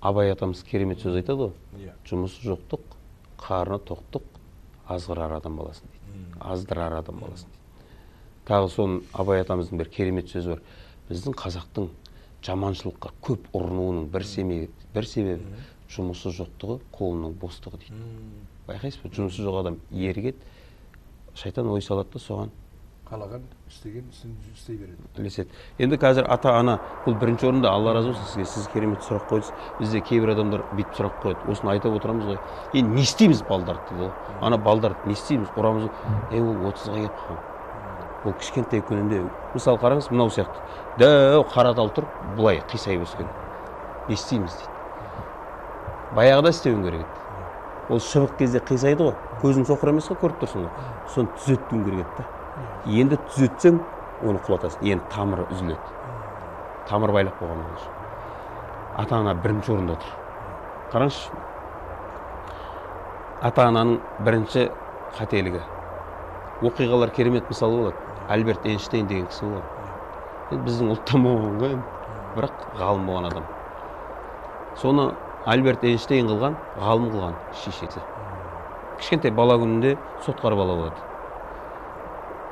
Абай атамыз керемет сөз айтады ғой. Жұмысы жоқтық, қарны тоқтық, азғырар адам баласын дейді. Аздырар адам баласын дейді. Тағы соның Абай атамыздың бір керемет сөзі бар. Біздің қазақтың жаманшылыққа көп ұрынуының бір себебі жұмысы жоқтығы, қолының бостығы дейді. Байқайсыз ба? Жұмысы жоқ адам ерігеді, шайтан ой салады да соған қалаған істеген ісін істей береді. Ілеседі. Енді қазір ата-ана бұл бірінші орында, Алла разы болсын сізге, сіз керемет сұрақ қойдыңыз. Бізде кейбір адамдар бүйтіп сұрақ қояды. Осыны айтып отырамыз ғой. Енді не істейміз балдарды дейді ғой. Ана балдарды не істейміз? Ұрамыз. Ол 30-ға келіп қалған. Ол кішкентай күнінде, мысалы қараңыз, мынау сияқты. Дәу қара тал тұр, бұлай қисайып өскен. Не істейміз дейді. Баяғыда істеуің керек еді. Ол шыбық кезде қисайды ғой. Көзің соқыр емес қой, көріп тұрсың ғой. Соны түзетуің керек еді. Енді түзетсең, оны құлатасың. Енді тамыры үзіледі. Тамыр байлап қойған olur. Ата-ана бірінші орында тұр. Қараңызшы. Ата-ананың бірінші қателігі. Оқиғалар керемет мысалы болады. Альберт Эйнштейн деген кісі болады. Біздің ұлттан болған ғой, бірақ ғалым болған адам. Соны Альберт Эйнштейн қылған, ғалым қылған шешесі. Кішкентай бала күнінде сотқар бала болады.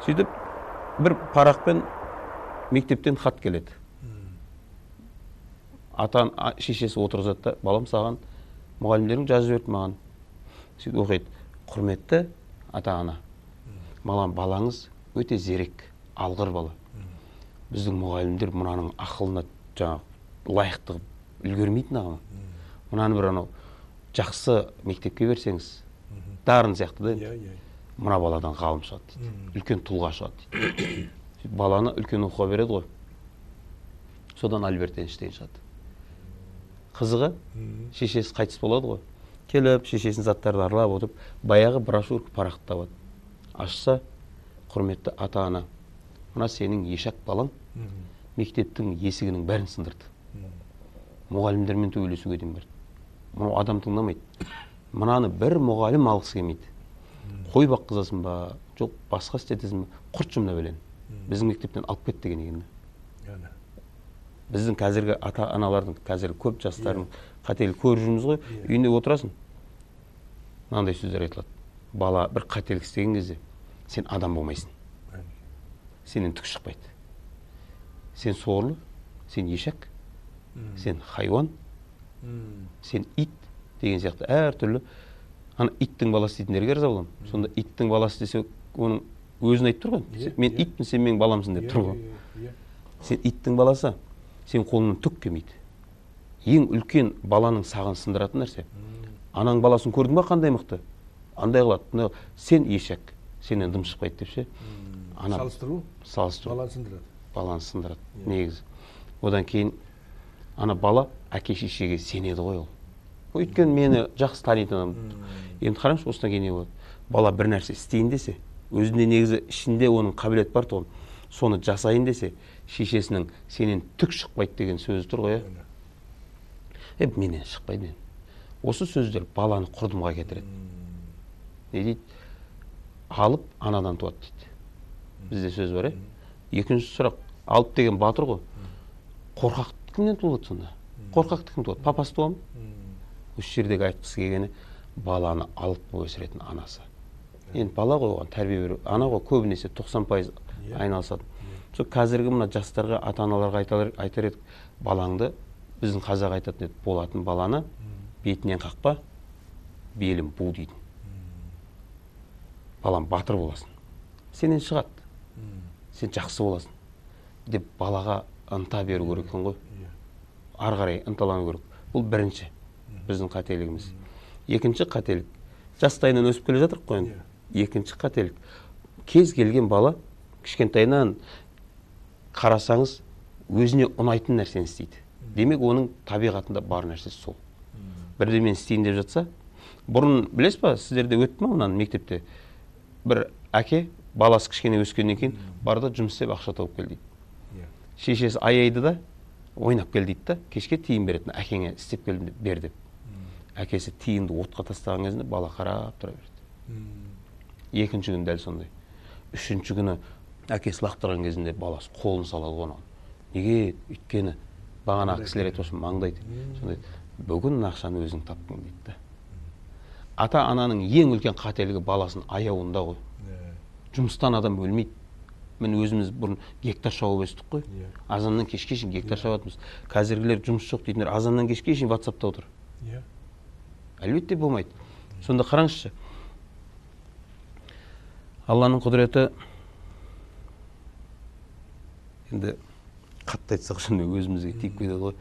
Сөйтіп, бір парақпен мектептен хат келеді. Шешесі отырғызады да, балам саған мұғалімдерің жазып жіберді маған. Сөйтіп оқиды. Құрметті ата-ана, балаңыз өте зерек, алғыр бала. Біздің мұғалімдер мұнаның ақылына лайықты үлгермейтін ағама. Мұнаны бір жақсы мектепке берсеңіз, дарын сияқты да, мұна баладан ғалым шығады дейді. Үлкен тұлға шығады дейді. Баланы үлкен оқуға береді ғой. Содан Альберт Эйнштейн шығады. Қызығы, шешесі қайтыс болады ғой. Келіп, шешесінің заттарды аралап отырып, баяғы брошюрка парақты табады. Ашса, құрметті ата-ана, мына сенің ешак балаң мектептің есігінің бәрін сындырды. Мұғалімдермен төбелесуге дейін барды. Мұны адам тыңдамайды. Мұнаны бір мұғалім алғысы келмейді. Қой баққызасың ба, жоқ басқа істетесің ба, құрт жұмда белен. Біздің мектептен алып кет деген екен. Біздің қазіргі ата-аналардың, қазіргі көп жастардың қателік көріп жүрміз ғой. Үйінде отырасың. Мынандай сөздер айтылады. Бала бір қателік істеген кезде сен адам болмайсың. Сенен түк шықпайды. Сен сорлы, сен ешек, сен хайуан, сен ит деген сияқты әртүрлі. Ана иттің баласы дейтіндерге разы боламын. Сонда иттің баласы десе, оның өзін айтып тұр ғой. Мен итпін, сен менің баламсың деп тұр ғой. Сен иттің баласы, сен қолынан түк келмейді. Ең үлкен баланың саған сындыратын нәрсе. Анаң баласын көрдің ба қандай мықты? Андай қылады. Сен ешек, сенен дым шықпайды деп ше. Салыстыру? Салыстыру. Баланы сындырады. Баланы сындырады. Негізі. Одан кейін ана бала әке шешеге сенеді ғой ол. Өйткені мені жақсы танитын. Енді қараңызшы, осыдан кейін не болады? Бала бір нәрсе істейін десе, өзінде негізі ішінде оның қабілет бар тұғын. Соны жасайын десе, шешесінің сенен түк шықпайды деген сөзі тұр ғой. Менен шықпайды. Осы сөздер баланы құрдымға кетіреді. Не дейді? Алып анадан туады дейді. Бізде сөз бар. Екінші сұрақ, алып деген батыр ғой. Қорқақ кімнен туылады сонда? Қорқақты кім туады? Папасы туады ма? Осы жердегі айтқысы келгені баланы алып өсіретін анасы. Енді бала ғой оған тәрбие беру. Ана ғой көбінесе 90% айналысады. Сол қазіргі мына жастарға, ата-аналарға айтар едік, балаңды, біздің қазақ айтатын еді, болатын баланы бетінен қақпа, белін бу дейді. Балам батыр боласың. Сенен шығады. Сен жақсы боласың. Деп балаға ынта беру керек екен ғой. Ары қарай ынталану керек. Бұл бірінші біздің қателігіміз. Екінші қателік. Жастайынан өсіп келе жатырық қой енді. Екінші қателік. Кез келген бала кішкентайынан қарасаңыз өзіне ұнайтын нәрсені істейді. Демек оның табиғатында бар нәрсесі сол. Бірдемен істейін деп жатса, бұрын білесіз ба, сіздерде өтті ме мынаны мектепте? Бір әке баласы кішкене өскеннен кейін барды жұмыс істеп ақша тауып кел дейді. Шешесі аяйды да ойнап кел дейді да, кешке тиын беретін, әкеңе істеп кел бер деп. Әкесі тиынды отқа тастаған кезінде бала қарап тұра берді. Екінші күн дәл сондай. Үшінші күні әкесі лақтырған кезінде баласы қолын салады оған. Неге? Өйткені бағана кісілер айтып маңдайды. Сондай бүгін ақшаны өзің таптың дейді да. Ата ананың ең үлкен қателігі баласын аяуында ғой. Жұмыстан адам өлмейді. Мен өзіміз бұрын гектар шауып өстік қой. Азаннан кешке шейін гектар шабатымыз. Қазіргілер жұмыс жоқ дейтіндер азаннан кешке шейін WhatsApp'та отыр. Әлбетте болмайды. Сонда қараңызшы. Алланың құдіреті енді қатты айтсақ шын өзімізге тиіп кетеді ғой.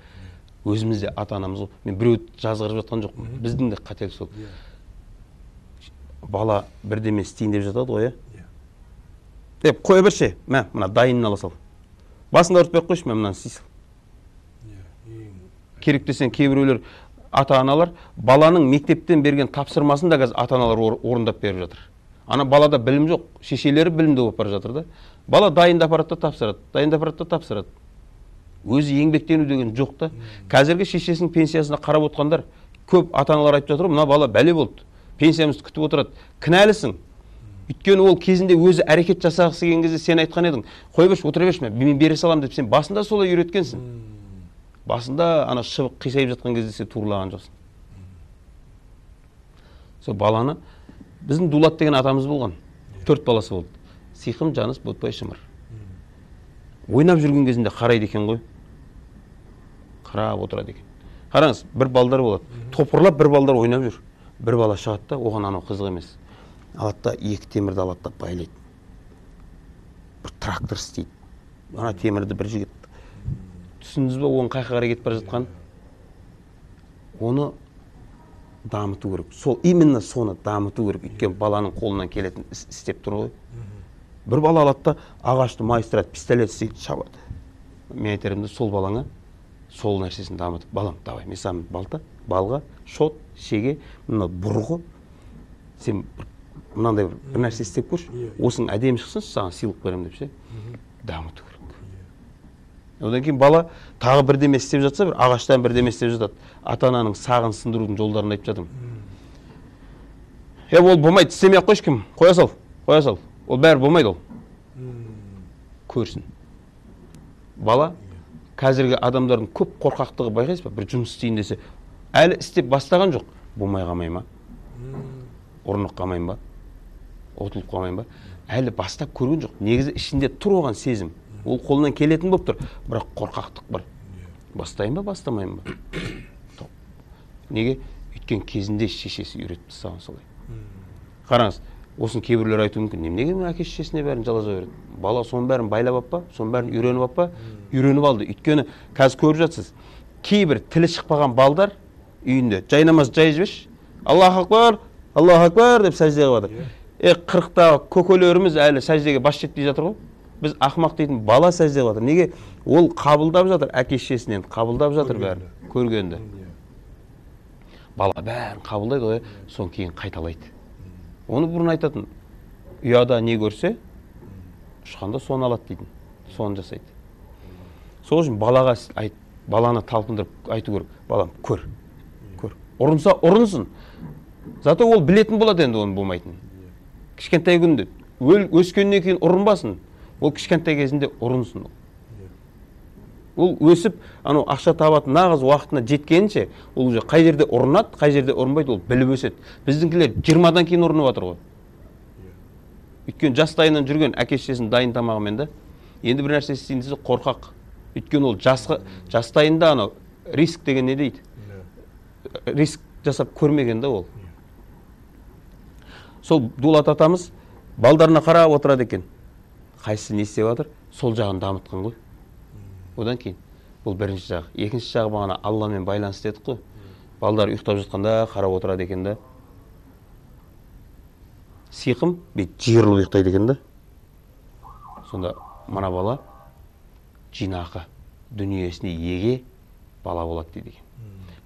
Өзіміз де ата анамыз ғой. Мен біреу жазғырып жатқан жоқпын. Біздің де қателік сол. Бала бірдеме істейін деп жатады ғой, деп қоя берші, мына дайынын ала сал. Басында ұрып қойшы, мынаны істей сал. Керек десең кейбіреулер ата-аналар баланың мектептен берген тапсырмасын да қазір ата-аналар орындап беріп жатыр. Ана балада білім жоқ, шешелері білімді болып бара жатыр да. Бала дайындап аппаратта тапсырады. Өзі еңбектену деген жоқ та. Қазіргі шешесінің пенсиясына қарап отқандар көп ата-аналар айтып жатыр, мына бала бәле болды. Пенсиямызды күтіп отырады. Кінәлісің. Өйткені ол кезінде өзі әрекет жасағысы келген кезде сен айтқан едің, қой берші, отыра берші, мен бере салам деп сен басында солай үйреткенсің. Басында ана шыбық қисайып жатқан кезде сен турлаған жоқсың. Сол баланы біздің Дулат деген атамыз болған. 4 баласы болды. Сиқым, Жаныс, Ботпай, Шымыр. Ойнап жүрген кезінде қарайды екен ғой. Қарап отырады екен. Қараңыз, бір балдар болады. Топырлап бір балдар ойнап жүр. Бір бала шығады да, оған анау қызық емес. Алады да 2 темірді алады да байлайды. Бір трактор істейді. Ана темірді бір жігіт. Түсіндіңіз бе, оның қайқа қарай кетіп бара жатқан? Оны дамыту керек. Именно соны дамыту керек. Өйткені баланың қолынан келетін істеп тұр ғой. Бір бала алады да ағашты майыстырады, пистолет істейді, шабады. Мен айтарымды сол балаңа сол нәрсесін дамытып, балам, давай, мен саған балға, шот, шеге, мына бұрғы, сен мынандай бір нәрсе істеп көрші, осының әдемі шықсыншы, саған сыйлық беремін деп ше, дамыту керек. Одан кейін бала тағы бірдеме істеп жатса, бір ағаштан бірдеме істеп жатады. Ата-ананың сағын сындырудың жолдарын айтып жатырмын. Ол болмайды, істемей ақ қойшы кім, қоя сал. Ол бәрі болмайды ол. Көрсін. Бала қазіргі адамдардың көп қорқақтығы байқайсыз ба? Бір жұмыс істейін десе, әлі істеп бастаған жоқ. Болмай қалмай ма? Орнық қалмайын ба? Отылып қалмайын ба? Әлі бастап көрген жоқ. Негізі ішінде тұр оған сезім. Ол қолынан келетін болып тұр. Бірақ қорқақтық бар. Бастайын ба, бастамайын ба? Неге? Өйткен кезінде шешесі үйретті саған солай. Қараңыз, осын кейбірлер айтуы мүмкін. Неге мен әке шешесіне бәрін жалаза береді? Бала соның бәрін байлап аппа, соның бәрін үйреніп аппа? Үйреніп алды. Өйткені қазір көріп жатсыз. Кейбір тілі шықпаған балдар үйінде жайнамаз жай жібеш. Аллаху акбар деп сәжде қылып жатыр. 40-тағы көкелеріміз әлі сәждеге бас жетпей жатыр ғой. Біз ақымақ дейтін бала сәжде қылып жатыр. Неге? Ол қабылдап жатыр, әке шешесінен қабылдап жатыр бәрін, көргенді. Бала бәрін қабылдайды ғой, соң кейін қайталайды. Оны бұрын айтатын, ұяда не көрсе, ұшқанда соны алады дейтін, соны жасайды. Сол үшін балаға баланы талпындырып айту керек. Балам, көр. Ұрынса, ұрынсын. Зато ол білетін болады енді оның болмайтын. Кішкентай күнде, өскеннен кейін ұрынбасын. Ол кішкентай кезінде ұрынсын. Ол өсіп, ақша табатын нағыз уақытына жеткенше, ол уже қай жерде ұрынады, қай жерде ұрынбайды, ол біліп өседі. Біздіңкілер 20-дан кейін ұрынып жатыр ғой. Өйткені жастайынан жүрген әке-шешесінің дайын тамағымен да, енді бір нәрсе істейін десе қорқақ. Өйткені ол жастайында риск деген не дейді? Риск жасап көрмеген да ол. Сол Дулат атамыз балдарына қарап отырады екен. Қайсысы не істеп жатыр? Сол жағын дамытқан ғой. Одан кейін бұл бірінші жағы. Екінші жағы бағана Алламен байланыс дедік қой. Балдар ұйықтап жатқанда қарап отырады екен да. Сиқым бет жиырылып ұйықтайды екен да. Сонда мына бала жинақы дүниесіне еге бала болады дейді екен.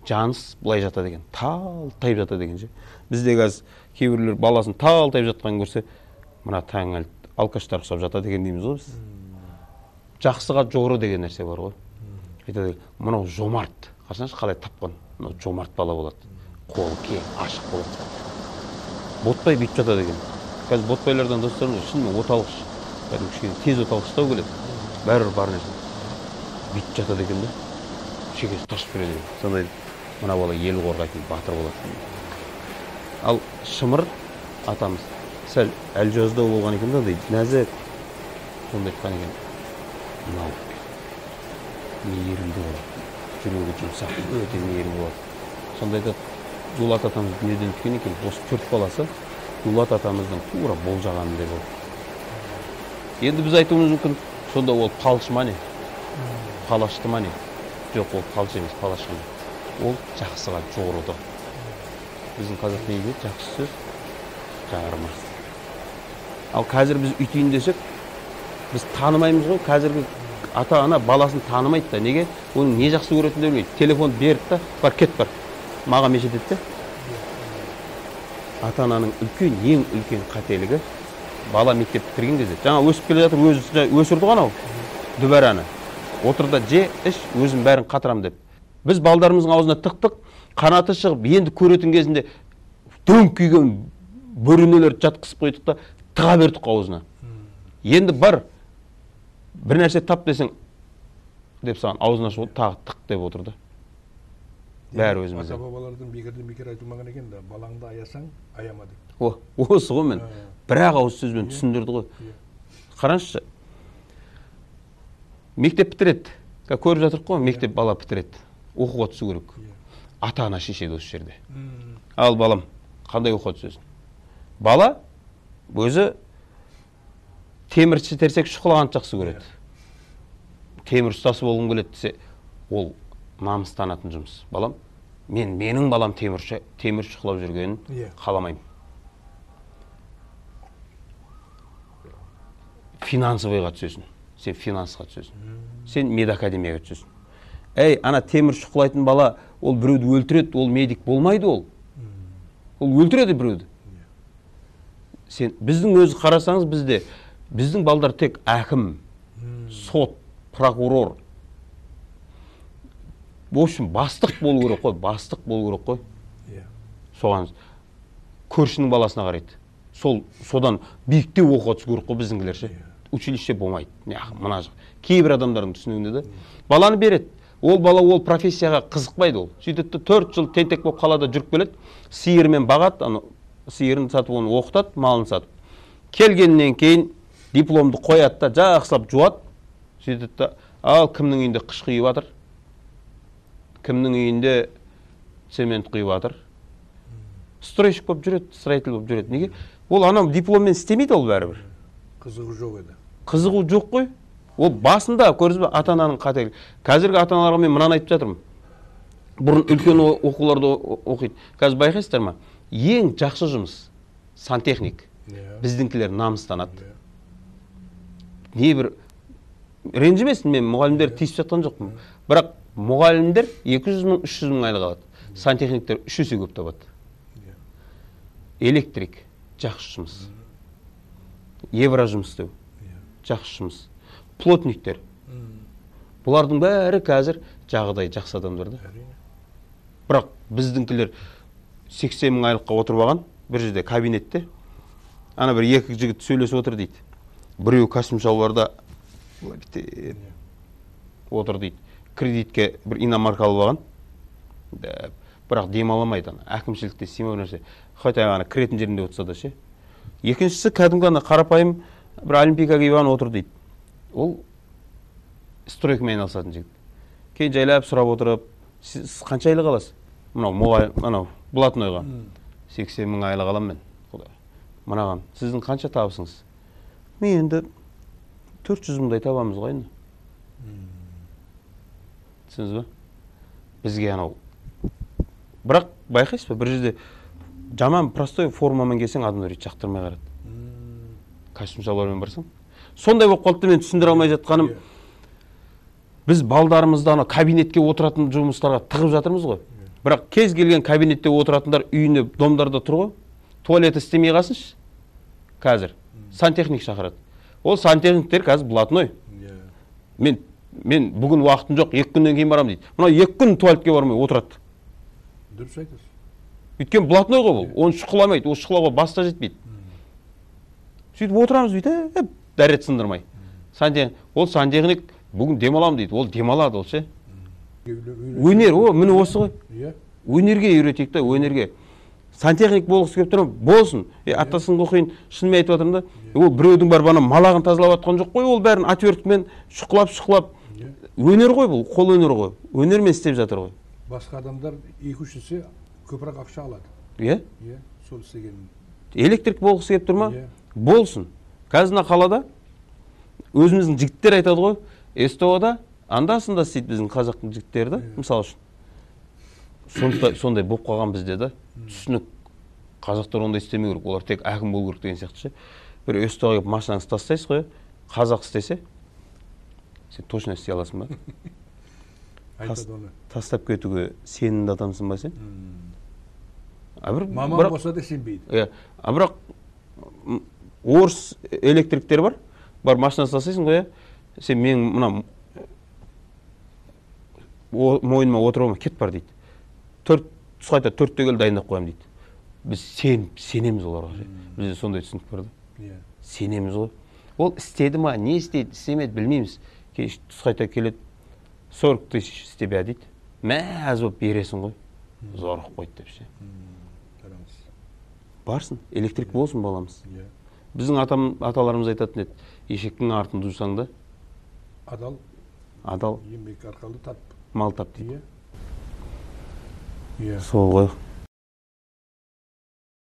Жаныс былай жатады екен, тал-тайып жатады екен. Бізде қазір кейбіреулер баласын тал-тайып жатқан көрсе, мына таң алкаштар ұқсап жатады екен дейміз ғой біз. Жақсыға жоғары деген нәрсе бар ғой. Айтады, мынау жомарт. Қарсаңшы қалай тапқан? Мынау жомарт бала болады. Қолы кең, ашық болады. Ботпай бүйтіп жатады екен. Қазір ботпайлардан достарым шынымен оталғыш. Кішкене тез оталғыштау келеді. Бәрібір бар нәрсе. Бүйтіп жатады екен да. Шекесі ташып береді екен. Сондай мына бала ел қорғайтын батыр болады. Ал Шымыр атамыз сәл әлжаздау болған екен да дейді, нәзік сонда айтқан екен, мынау мейірімді болады, жүрегі жұмсақ, өте мейірімді болады. Сонда айтады, Дулат атамыз дүниеден өткен екен, осы 4 баласы Дулат атамыздың тура болжағанындай болды. Енді біз айтуымыз мүмкін, сонда ол палшы ма не? Палашты ма не? Жоқ, ол палшы емес, палаш емес. Ол жақсыға жоғыруды. Біздің қазақ не дейді? Жақсы сөз жарымас. Ал қазір біз үйтейін десек, біз танымаймыз ғой, қазіргі ата-ана баласын танымайды да. Неге? Оның не жақсы көретінін білмейді. Телефон берді да, бар, кет бар. Маған мешет етті. Ата-ананың ең үлкен қателігі бала мектеп бітірген кезде. Жаңа өсіп келе жатыр, өзі өсірді ғана ол. Дүбәраны. Отырда же, іш, өзім бәрін қатырам деп. Біз балдарымыздың аузына тық-тық, қанаты шығып, енді көретін кезінде дөң күйген бөрінелерді жатқызып қойдық та, тыға бердік аузына. Енді бар, бір нәрсе тап десең, деп саған аузына шығып, тағы тық деп отырды. Бәрі өзімізде. Ата-бабалардан бекерден айтылмаған екен да, балаңды аясаң, аяма деп. Осы ғой мен бір-ақ ауыз сөзбен түсіндірді ғой. Қараңызшы, мектеп бітіреді. Көріп жатырық қой, мектеп бала бітіреді. Оқуға түсу керек. Ата-ана шешеді осы жерде. Ал балам, қандай оқуға түсесің? Бала өзі темірші терсек шұқылағанды жақсы көреді. Темір ұстасы болғым келеді десе, ол намыстанатын жұмыс. Балам, менің балам темір шұқылап жүргенін қаламаймын. Финансовыйға түсесің. Сен финансқа түсесің. Сен медакадемияға түсесің. Әй, ана темір шұқылайтын бала, ол біреуді өлтіреді, ол медик болмайды ол. Ол өлтіреді біреуді. Сен біздің өзі қарасаңыз біздің балдар тек әкім, сот, прокурор. В общем, бастық болу керек қой, бастық болу керек қой. Соған көршінің баласына қарайды. Содан биіктеу оқуға түсу керек қой біздіңгілер ше. Училище болмайды. Мына кейбір адамдардың түсінігінде де. Баланы береді. Ол бала ол профессияға қызықпайды ол. Сөйтеді 4 жыл тентек болып қалада жүріп келеді. Сиырмен бағады, сиырын сатып оны оқытады, малын сатып. Келгеннен кейін дипломды қояды да, жақсылап жуады. Сөйтеді, ал кімнің үйінде қыш құйып жатыр? Кімнің үйінде цемент құйып жатыр? Стройщик болып жүреді, строитель болып жүреді. Неге? Ол анау дипломмен істемейді ол бәрібір. Қызығы жоқ еді. Қызығы жоқ қой. Ол басында көрдіңіз бе ата-ананың қателігі. Қазіргі ата-аналарға мен мынаны айтып жатырмын. Бұрын үлкен оқуларды оқиды. Қазір байқайсыздар ма? Ең жақсы жұмыс сантехник. Біздіңкілер намыстанады. Небір ренжімесін, мен мұғалімдер тиісіп жатқан жоқпын. Бірақ мұғалімдер 200 мың, 300 мың айлық алады. Сантехниктер 3 есе көп табады. Электрик жақсы жұмыс. Евро жұмыс істеу жақсы жұмыс. Плотниктер. Бұлардың бәрі қазір жағдай жақсы адамдар да. Бірақ біздіңкілер 80 мың айлыққа отырып алған бір жерде кабинетте. Ана бір екі жігіт сөйлесіп отыр дейді. Біреу костюм шалбарда отыр дейді. Кредитке бір иномарка алып алған. Бірақ демаламайды ана. Әкімшілікте семей нәрсе. Хотя ана кіретін жерінде отырса да ше. Екіншісі кәдімгі ана қарапайым бір олимпиадаға иван отыр дейді. Ол стройкамен айналысатын жігіт. Кейін жайлап сұрап отырып, сіз қанша айлық аласыз? Мынау Блатнойға 80 мың айлық аламын мен. Мынаған, сіздің қанша табысыңыз? Мен енді 400 мыңдай табамыз ғой енді. Түсініз бе? Бізге анау. Бірақ байқайсыз ба, бір жерде жаман простой формамен келсең адамдар жақтырмай қарады. Костюм шалбармен барсаң. Сондай болып қалды, мен түсіндіре алмай жатқаным, біз балдарымызды ана кабинетке отыратын жұмыстарға тығып жатырмыз ғой. Бірақ кез келген кабинетте отыратындар үйінде, домдарда тұр ғой. Туалет істемей қалсыншы. Қазір сантехник шақырады. Ол сантехниктер қазір блатной. Мен бүгін уақытым жоқ, 2 күннен кейін барам дейді. Мына 2 күн туалетке бармай отырады. Дұрыс айтасыз. Өйткені блатной ғой бұл. Оны шұқыламайды, ол шұқылауға баста жетпейді. Сөйтіп отырамыз дейді, дәрет сындырмай. Ол сантехник бүгін демалам дейді. Ол демалады ол ше. Өнер, міне осы ғой. Өнерге үйретейік та, өнерге. Сантехник болғысы келіп тұрмын, болсын. Атасын оқиын, шынымен айтып жатырмын да. Ол біреудің бар бана малағын тазалап жатқан жоқ қой, ол бәрін отверткімен шұқылап. Өнер ғой бұл, қол өнер ғой. Өнермен істеп жатыр ғой. Басқа адамдар 2-3 есе көбірек ақша алады. Иә? Иә, сол істеген. Электрик болғысы келіп тұр ма? Иә. Болсын. Қазір мына қалада өзіміздің жігіттер айтады ғой, СТО-да анда-санда істейді біздің қазақтың жігіттері да, мысалы үшін. Сондай болып қалған бізде да. Түсінік. Қазақтар ондай істемеу керек, олар тек әкім болу керек деген сияқты ше. Бір СТО-ға келіп машинаңызды тастайсыз ғой, қазақ істесе, сен точно істей аласың ба? Айтады оны. Тастап кетуге сенімді адамсың ба сен? Маман болса да сенбейді. Бірақ орыс электриктер бар машина тастайсың ғой, сен мен мына мойныма отыруыма кет бар дейді. Түсқайта 4-те кел дайындап қоямын дейді. Біз сенеміз оларға. Бізде сондай түсінік бар да. Сенеміз ғой. Ол істеді ма, не істейді, істемеді білмейміз. Түсқайта келеді, 40 тысяч істеп дейді. Мәз болып бересің ғой. Зорық қойды деп ше. Барсын, электрик болсын баламыз. Біздің аталарымыз айтатын еді, ешектің артын жусаң да адал еңбек арқылы тап. Мал тап дейді. Иә. Сол ғой.